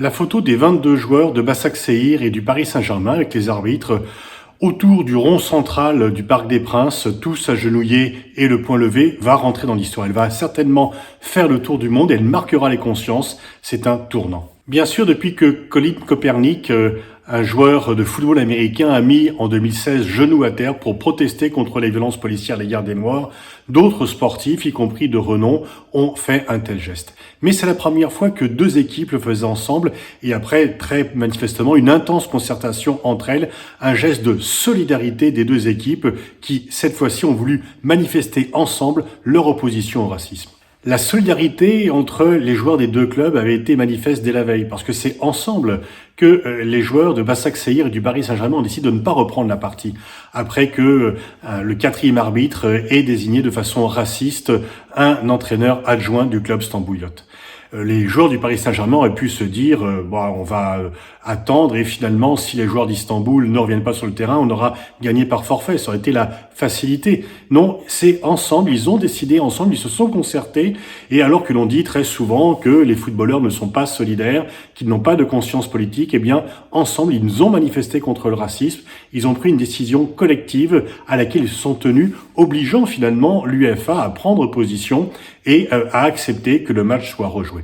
La photo des 22 joueurs de Başakşehir et du Paris Saint-Germain avec les arbitres autour du rond central du Parc des Princes, tous agenouillés et le poing levé, va rentrer dans l'histoire. Elle va certainement faire le tour du monde, elle marquera les consciences, c'est un tournant. Bien sûr, depuis que Colin Kaepernick, un joueur de football américain, a mis en 2016 genou à terre pour protester contre les violences policières à l'égard des Noirs, d'autres sportifs, y compris de renom, ont fait un tel geste. Mais c'est la première fois que deux équipes le faisaient ensemble et après, très manifestement, une intense concertation entre elles, un geste de solidarité des deux équipes qui, cette fois-ci, ont voulu manifester ensemble leur opposition au racisme. La solidarité entre les joueurs des deux clubs avait été manifeste dès la veille, parce que c'est ensemble que les joueurs de Başakşehir et du Paris Saint-Germain ont décidé de ne pas reprendre la partie, après que le quatrième arbitre ait désigné de façon raciste un entraîneur adjoint du club stambouliote. Les joueurs du Paris Saint-Germain auraient pu se dire on va attendre et finalement si les joueurs d'Istanbul ne reviennent pas sur le terrain, on aura gagné par forfait, ça aurait été la facilité. Non, c'est ensemble, ils ont décidé ensemble, ils se sont concertés et alors que l'on dit très souvent que les footballeurs ne sont pas solidaires, qu'ils n'ont pas de conscience politique, eh bien ensemble ils ont manifesté contre le racisme, ils ont pris une décision collective à laquelle ils se sont tenus, obligeant finalement l'UEFA à prendre position et à accepter que le match soit rejoué.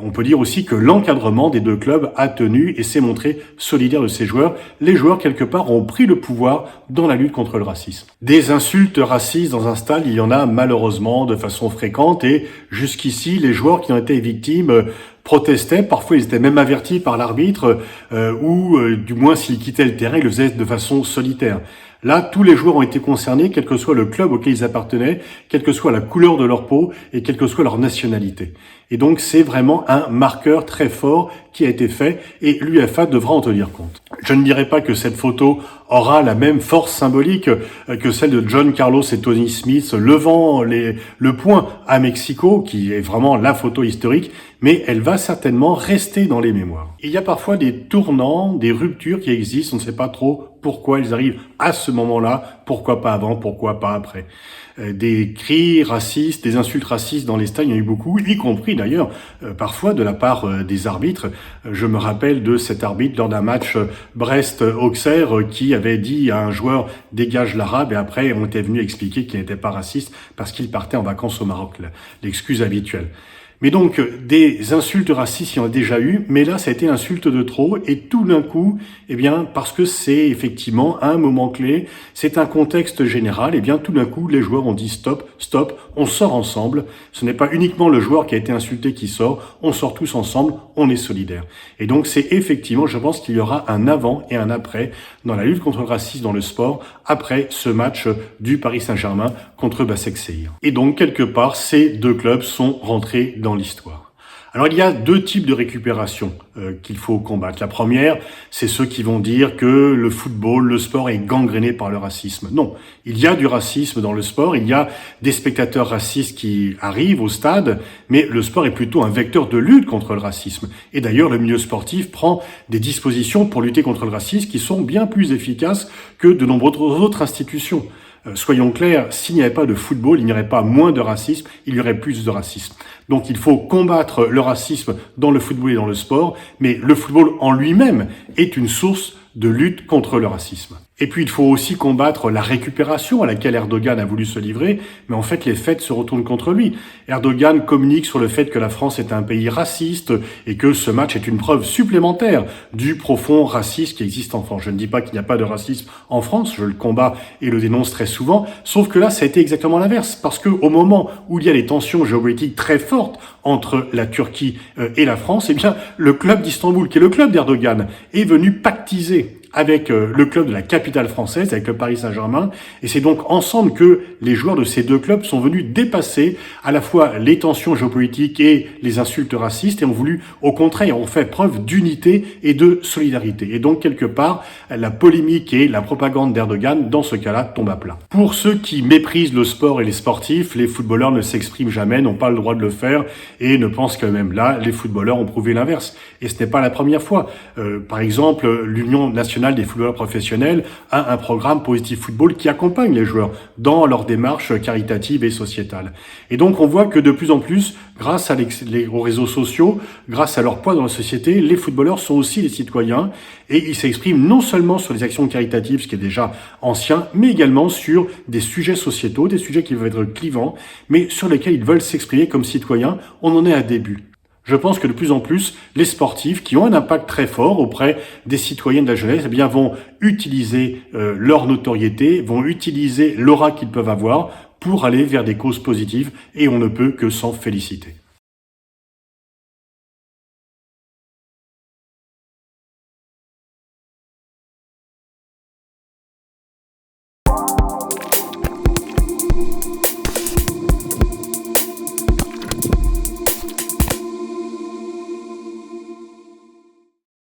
On peut dire aussi que l'encadrement des deux clubs a tenu et s'est montré solidaire de ces joueurs. Les joueurs, quelque part, ont pris le pouvoir dans la lutte contre le racisme. Des insultes racistes dans un stade, il y en a malheureusement de façon fréquente et jusqu'ici, les joueurs qui ont été victimes protestaient, parfois ils étaient même avertis par l'arbitre ou du moins s'ils quittaient le terrain, ils le faisaient de façon solitaire. Là, tous les joueurs ont été concernés, quel que soit le club auquel ils appartenaient, quelle que soit la couleur de leur peau et quelle que soit leur nationalité. Et donc, c'est vraiment un marqueur très fort qui a été fait et l'UEFA devra en tenir compte. Je ne dirais pas que cette photo aura la même force symbolique que celle de John Carlos et Tony Smith levant le poing à Mexico, qui est vraiment la photo historique, mais elle va certainement rester dans les mémoires. Il y a parfois des tournants, des ruptures qui existent, on ne sait pas trop pourquoi ils arrivent à ce moment-là, pourquoi pas avant, pourquoi pas après. Des cris racistes, des insultes racistes dans les stades, il y en a eu beaucoup, y compris d'ailleurs parfois de la part des arbitres. Je me rappelle de cet arbitre lors d'un match Brest-Auxerre qui avait dit à un joueur « dégage l'arabe » et après on était venu expliquer qu'il n'était pas raciste parce qu'il partait en vacances au Maroc, l'excuse habituelle. Mais donc, des insultes racistes, il y en a déjà eu, mais là, ça a été insulte de trop, et tout d'un coup, eh bien, parce que c'est effectivement un moment clé, c'est un contexte général, eh bien, tout d'un coup, les joueurs ont dit stop, stop, on sort ensemble. Ce n'est pas uniquement le joueur qui a été insulté qui sort, on sort tous ensemble, on est solidaires. Et donc, c'est effectivement, je pense qu'il y aura un avant et un après dans la lutte contre le racisme dans le sport, après ce match du Paris Saint-Germain contre Başakşehir. Et donc, quelque part, ces deux clubs sont rentrés dans l'histoire. Alors il y a deux types de récupération qu'il faut combattre. La première, c'est ceux qui vont dire que le football, le sport est gangréné par le racisme. Non, il y a du racisme dans le sport, il y a des spectateurs racistes qui arrivent au stade, mais le sport est plutôt un vecteur de lutte contre le racisme. Et d'ailleurs, le milieu sportif prend des dispositions pour lutter contre le racisme qui sont bien plus efficaces que de nombreuses autres institutions. Soyons clairs, s'il n'y avait pas de football, il n'y aurait pas moins de racisme, il y aurait plus de racisme. Donc il faut combattre le racisme dans le football et dans le sport, mais le football en lui-même est une source de lutte contre le racisme. Et puis il faut aussi combattre la récupération à laquelle Erdogan a voulu se livrer, mais en fait les faits se retournent contre lui. Erdogan communique sur le fait que la France est un pays raciste et que ce match est une preuve supplémentaire du profond racisme qui existe en France. Je ne dis pas qu'il n'y a pas de racisme en France, je le combats et le dénonce très souvent, sauf que là ça a été exactement l'inverse, parce que au moment où il y a des tensions géopolitiques très fortes entre la Turquie et la France, eh bien le club d'Istanbul, qui est le club d'Erdogan, est venu pactiser avec le club de la capitale française, avec le Paris Saint-Germain. Et c'est donc ensemble que les joueurs de ces deux clubs sont venus dépasser à la fois les tensions géopolitiques et les insultes racistes et ont voulu, au contraire, ont fait preuve d'unité et de solidarité. Et donc, quelque part, la polémique et la propagande d'Erdogan, dans ce cas-là, tombent à plat. Pour ceux qui méprisent le sport et les sportifs, les footballeurs ne s'expriment jamais, n'ont pas le droit de le faire et ne pensent que même là, les footballeurs ont prouvé l'inverse. Et ce n'est pas la première fois. Par exemple, l'Union nationale nationale des footballeurs professionnels a un programme Positive Football qui accompagne les joueurs dans leur démarche caritative et sociétale. Et donc on voit que de plus en plus, grâce aux réseaux sociaux, grâce à leur poids dans la société, les footballeurs sont aussi des citoyens et ils s'expriment non seulement sur les actions caritatives, ce qui est déjà ancien, mais également sur des sujets sociétaux, des sujets qui peuvent être clivants, mais sur lesquels ils veulent s'exprimer comme citoyens. On en est à début. Je pense que de plus en plus, les sportifs qui ont un impact très fort auprès des citoyens de la jeunesse, eh bien, vont utiliser leur notoriété, vont utiliser l'aura qu'ils peuvent avoir pour aller vers des causes positives et on ne peut que s'en féliciter.